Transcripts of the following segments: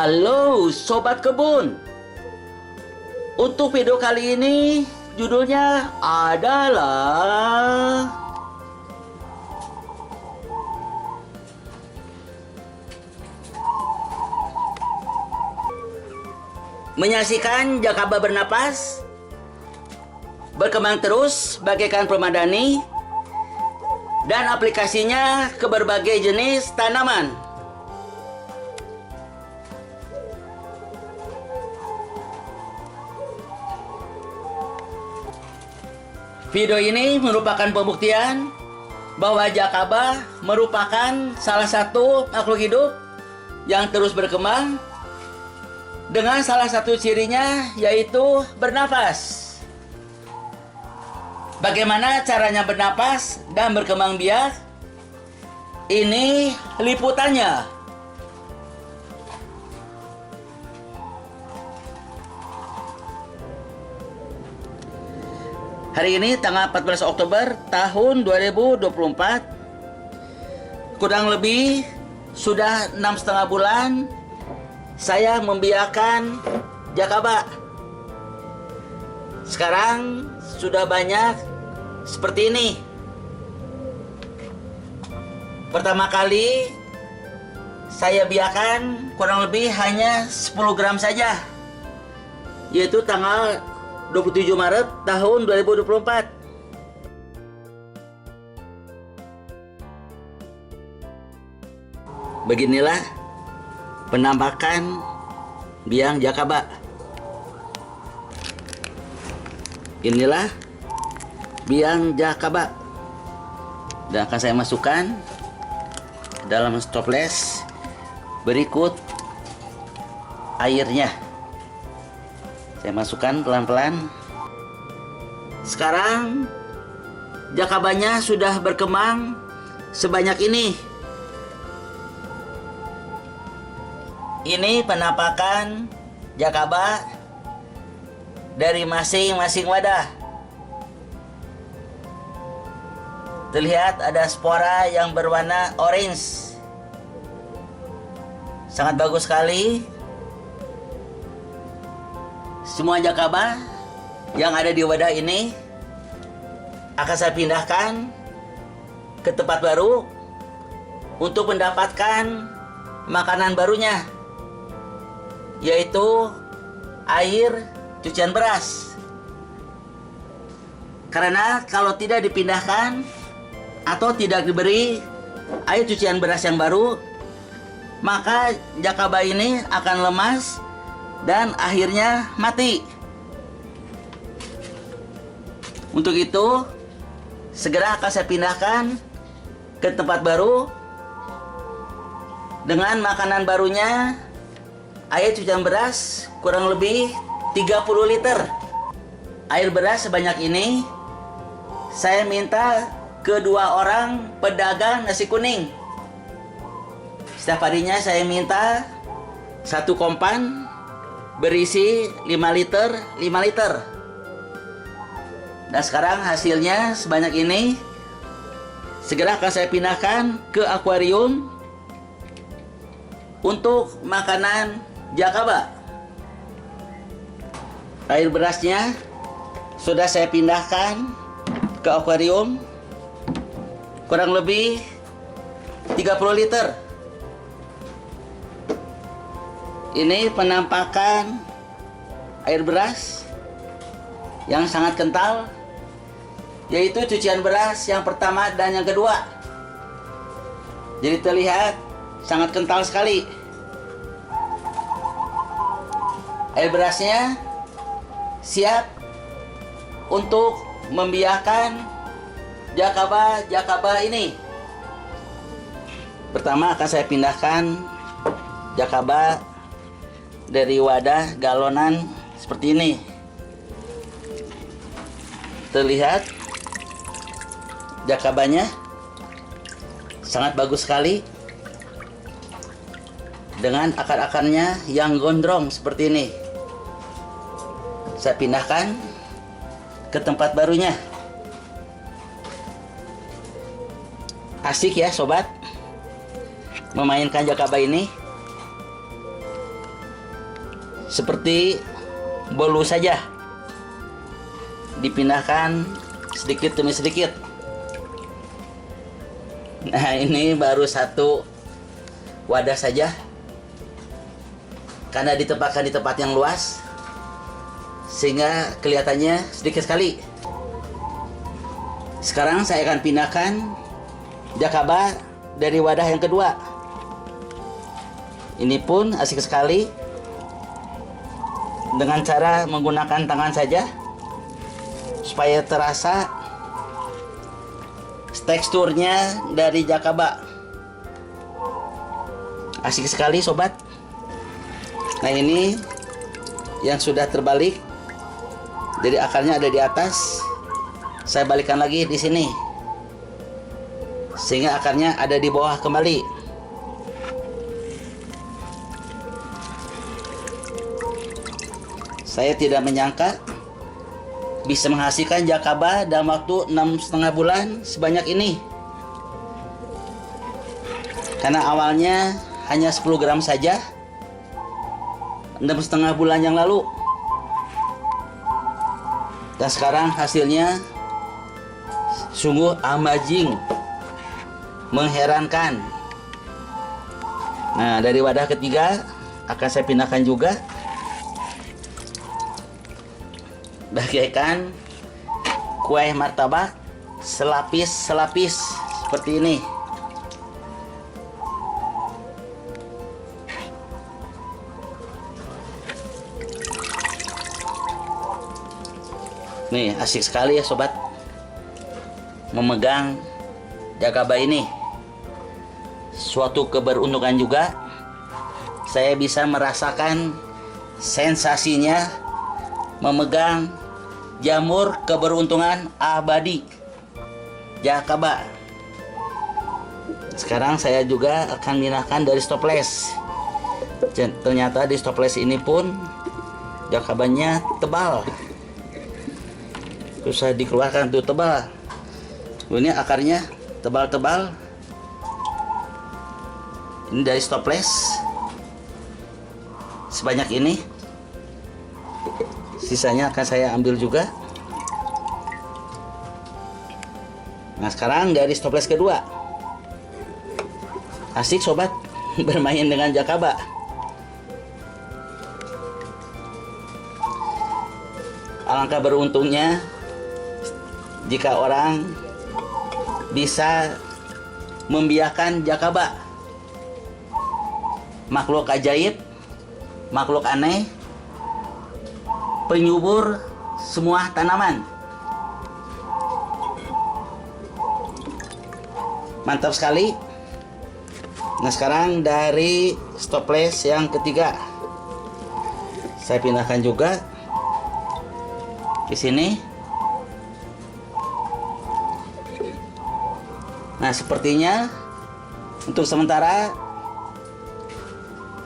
Halo Sobat Kebun. Untuk video kali ini judulnya adalah menyaksikan jakaba bernapas berkembang terus bagaikan permadani dan aplikasinya ke berbagai jenis tanaman. Video ini merupakan pembuktian bahwa jakaba merupakan salah satu makhluk hidup yang terus berkembang dengan salah satu cirinya yaitu bernapas. Bagaimana caranya bernapas dan berkembang biak? Ini liputannya. Hari ini tanggal 14 Oktober tahun 2024. Kurang lebih sudah 6,5 bulan saya membiarkan jakaba. Sekarang sudah banyak seperti ini. Pertama kali saya biarkan kurang lebih hanya 10 gram saja, yaitu tanggal 27 Maret tahun 2024. Beginilah penampakan biang jakaba. Inilah biang jakaba. Dan akan saya masukkan dalam stoples berikut airnya. Saya masukkan pelan-pelan. Sekarang jakabanya sudah berkembang sebanyak ini. Ini penampakan jakaba dari masing-masing wadah. Terlihat ada spora yang berwarna orange. Sangat bagus sekali. Semua jakaba yang ada di wadah ini akan saya pindahkan ke tempat baru untuk mendapatkan makanan barunya, yaitu air cucian beras. Karena kalau tidak dipindahkan atau tidak diberi air cucian beras yang baru, maka jakaba ini akan lemas dan akhirnya mati. Untuk itu, segera akan saya pindahkan ke tempat baru dengan makanan barunya, air cucian beras kurang lebih 30 liter. Air beras sebanyak ini saya minta ke 2 orang pedagang nasi kuning. Setiap harinya saya minta 1 kompan berisi 5 liter. Dan sekarang hasilnya sebanyak ini. Segera akan saya pindahkan ke akuarium untuk makanan jakaba. Air berasnya sudah saya pindahkan ke akuarium kurang lebih 30 liter. Ini penampakan air beras yang sangat kental, yaitu cucian beras yang pertama dan yang kedua. Jadi terlihat sangat kental sekali. Air berasnya siap untuk membiarkan jakaba ini. Pertama akan saya pindahkan jakaba dari wadah galonan seperti ini. Terlihat jakabanya sangat bagus sekali dengan akar-akarnya yang gondrong seperti ini. Saya pindahkan ke tempat barunya. Asik ya sobat memainkan jakaba ini. seperti bolu saja, dipindahkan sedikit demi sedikit. Nah, ini baru satu wadah saja, karena ditempatkan di tempat yang luas sehingga kelihatannya sedikit sekali. Sekarang saya akan pindahkan jakaba dari wadah yang kedua. Ini pun asik sekali, dengan cara menggunakan tangan saja supaya terasa teksturnya dari jakaba. Asik sekali sobat. Nah, ini yang sudah terbalik, jadi akarnya ada di atas. Saya balikkan lagi di sini sehingga akarnya ada di bawah kembali. Saya tidak menyangka bisa menghasilkan jakaba dalam waktu 6,5 bulan sebanyak ini, karena awalnya hanya 10 gram saja 6,5 bulan yang lalu, dan sekarang hasilnya sungguh amazing, mengherankan. Nah, dari wadah ketiga akan saya pindahkan juga, bagaikan kue martabak selapis-selapis seperti ini. Nih, asik sekali ya sobat memegang jakaba ini. Suatu keberuntungan juga, saya bisa merasakan sensasinya memegang jamur keberuntungan abadi, jakaba. Sekarang saya juga akan pindahkan dari stoples. Ternyata di stoples ini pun jakabanya tebal, susah dikeluarkan tuh, tebal. Ini akarnya tebal-tebal. Ini dari stoples sebanyak ini, sisanya akan saya ambil juga. Nah, sekarang dari stoples kedua. Asik sobat bermain dengan jakaba. Alangkah beruntungnya jika orang bisa membiarkan jakaba, makhluk ajaib, makhluk aneh, penyubur semua tanaman. Mantap sekali. Nah, sekarang dari stoples yang ketiga saya pindahkan juga di sini. Nah, sepertinya untuk sementara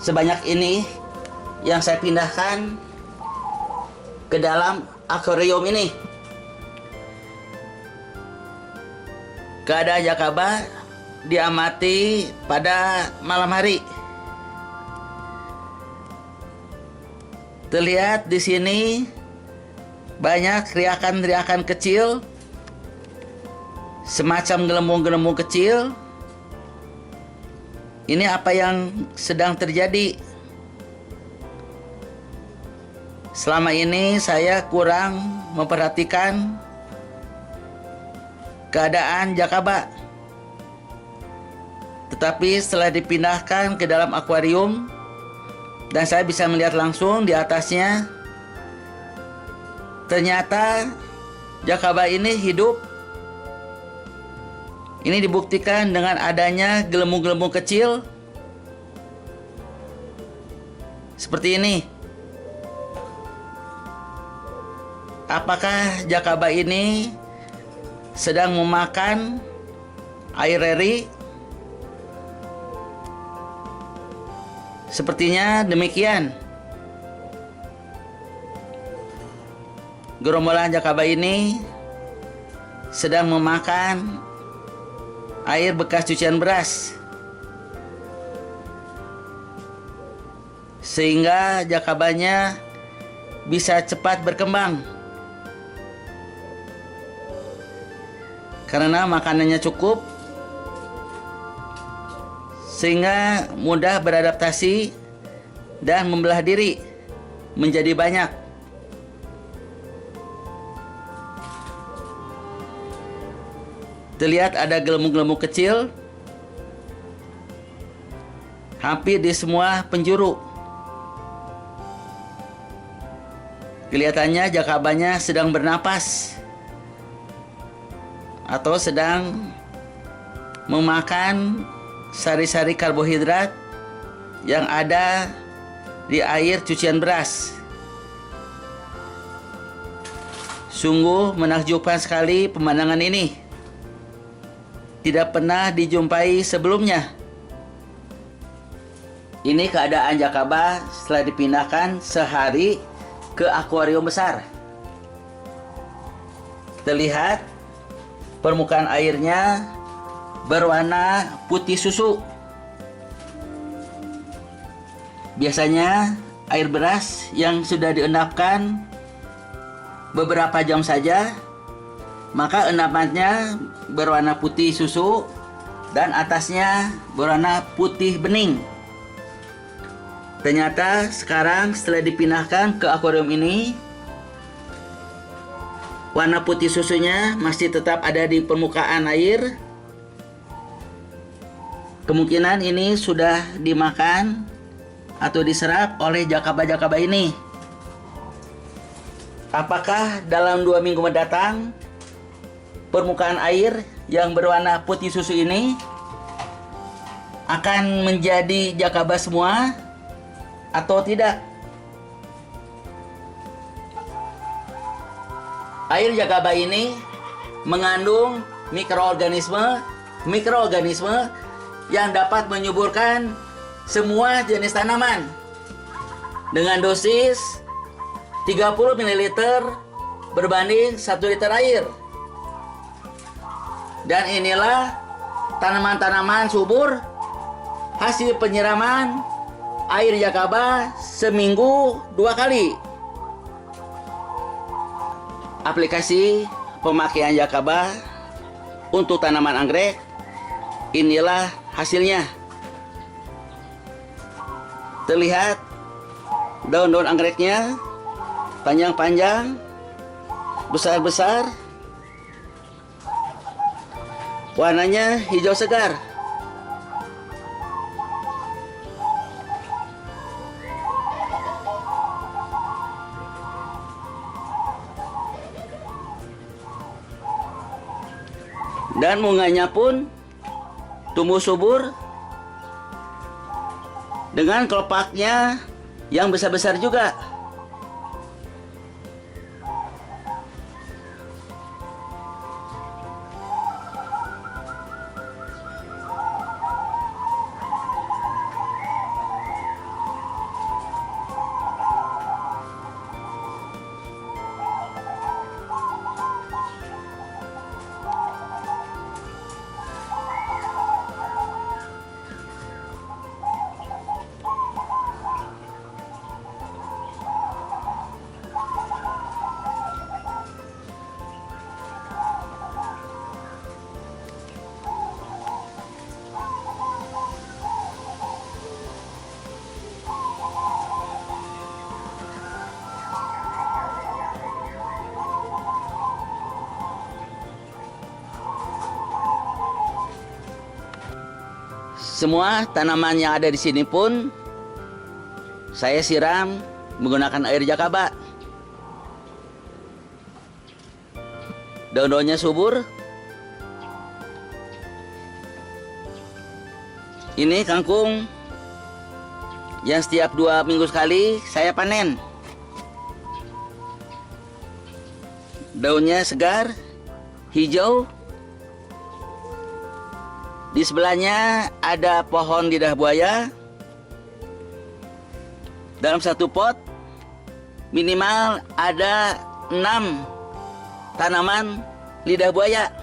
sebanyak ini yang saya pindahkan ke dalam akuarium ini. Keadaan jakaba diamati pada malam hari. Terlihat di sini banyak riakan-riakan kecil, semacam gelembung-gelembung kecil. Ini apa yang sedang terjadi? Selama ini saya kurang memperhatikan keadaan jakaba. Tetapi setelah dipindahkan ke dalam akuarium dan saya bisa melihat langsung di atasnya, ternyata jakaba ini hidup. Ini dibuktikan dengan adanya gelembung-gelembung kecil seperti ini. Apakah jakaba ini sedang memakan air reri? Sepertinya demikian. Gerombolan jakaba ini sedang memakan air bekas cucian beras. sehingga jakabanya bisa cepat berkembang. Karena makanannya cukup, sehingga mudah beradaptasi dan membelah diri menjadi banyak. Terlihat ada gelembung-gelembung kecil hampir di semua penjuru. Kelihatannya jakabanya sedang bernapas atau sedang memakan sari-sari karbohidrat yang ada di air cucian beras. Sungguh menakjubkan sekali pemandangan ini. Tidak pernah dijumpai sebelumnya. Ini keadaan jakaba setelah dipindahkan sehari ke akuarium besar. Terlihat permukaan airnya berwarna putih susu. Biasanya air beras yang sudah diendapkan beberapa jam saja, maka endapannya berwarna putih susu dan atasnya berwarna putih bening. Ternyata sekarang setelah dipindahkan ke akuarium ini, warna putih susunya masih tetap ada di permukaan air. Kemungkinan ini sudah dimakan atau diserap oleh jakaba-jakaba ini. Apakah dalam 2 minggu mendatang permukaan air yang berwarna putih susu ini akan menjadi jakaba semua atau tidak? Air jakaba ini mengandung mikroorganisme yang dapat menyuburkan semua jenis tanaman dengan dosis 30 ml berbanding 1 liter air. Dan inilah tanaman-tanaman subur hasil penyiraman air jakaba seminggu 2 kali. Aplikasi pemakaian jakaba untuk tanaman anggrek, inilah hasilnya. Terlihat daun-daun anggreknya panjang-panjang, besar-besar, warnanya hijau segar. Dan bunganya pun tumbuh subur dengan kelopaknya yang besar-besar juga. Semua tanaman yang ada di sini pun saya siram menggunakan air jakaba. Daun-daunnya subur. Ini kangkung yang setiap 2 minggu sekali saya panen. Daunnya segar, hijau. Di sebelahnya ada pohon lidah buaya. Dalam satu pot minimal ada 6 tanaman lidah buaya.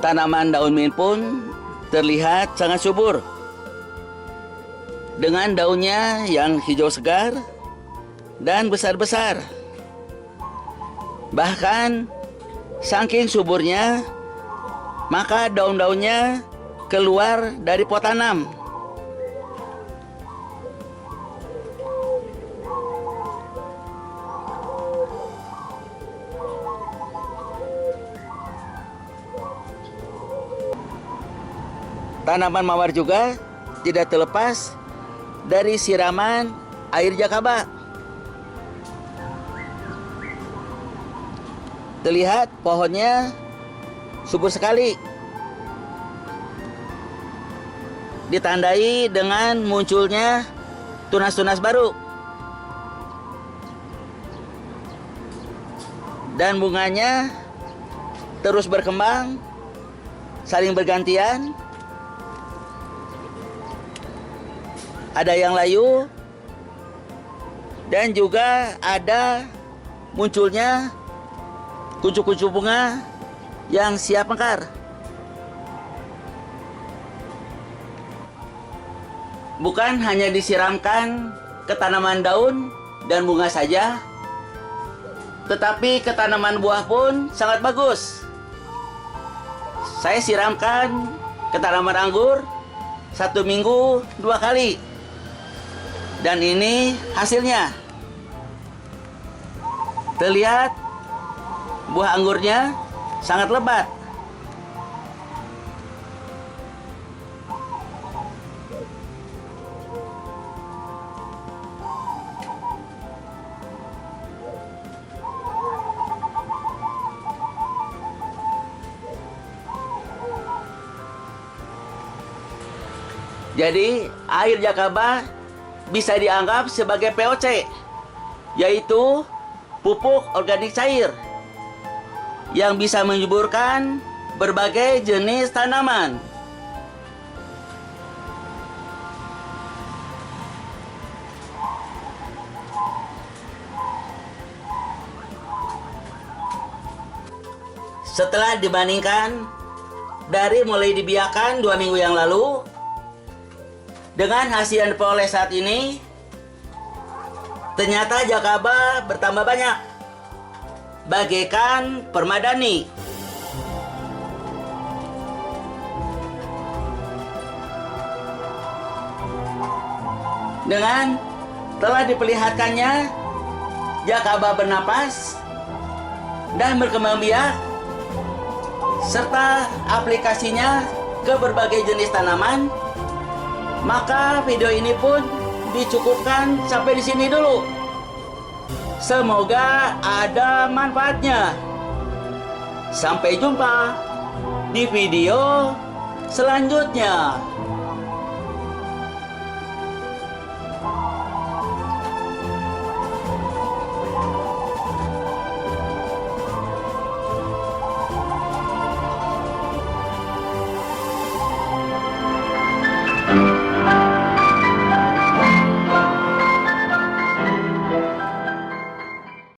Tanaman daun mint pun terlihat sangat subur. Dengan daunnya yang hijau segar dan besar-besar. Bahkan saking suburnya, maka daun-daunnya keluar dari pot tanam. Tanaman mawar juga tidak terlepas dari siraman air jakaba. Terlihat pohonnya subur sekali. Ditandai dengan munculnya tunas-tunas baru. Dan bunganya terus berkembang, saling bergantian. Ada yang layu dan juga ada munculnya kuncup-kuncup bunga yang siap mekar. Bukan hanya disiramkan ke tanaman daun dan bunga saja, tetapi ke tanaman buah pun sangat bagus. Saya siramkan ke tanaman anggur 1 minggu 2 kali. Dan ini hasilnya. Terlihat buah anggurnya sangat lebat. Jadi air jakaba bisa dianggap sebagai POC, yaitu pupuk organik cair yang bisa menyuburkan berbagai jenis tanaman. Setelah dibandingkan dari mulai dibiarkan 2 minggu yang lalu dengan hasil yang diperoleh saat ini, ternyata jakaba bertambah banyak, bagaikan permadani. Dengan telah diperlihatkannya jakaba bernapas dan berkembang biak, serta aplikasinya ke berbagai jenis tanaman, maka video ini pun dicukupkan sampai di sini dulu. Semoga ada manfaatnya. Sampai jumpa di video selanjutnya.